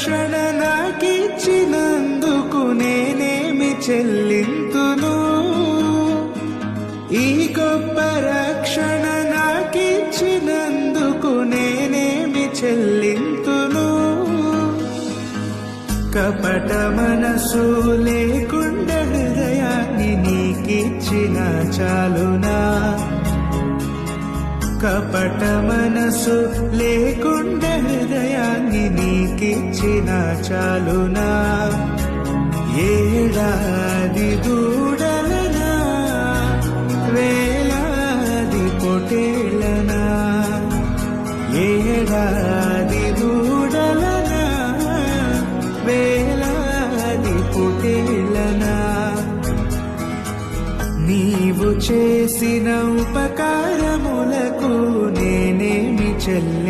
రక్షణ నాకిచ్చినందుకు నేనేమి చెల్లింతును? ఈ గొప్ప రక్షణ నాకిచ్చినందుకు నేనేమి చెల్లింతును? కపట మనసు లేకుండా హృదయాన్ని నీకిచ్చిన చాలునా? కపట మనసు లేకుండా హృదయాన్ని నీకిచ్చిన చాలునా? ఏడాది దూడలనా, వేలాది పొటేళ్ళనా? ఏడాది దూడలనా, వేలాది పొటేళ్ళనా? నీవు చేసిన ఉపకారములకు నేనేమి చెల్లి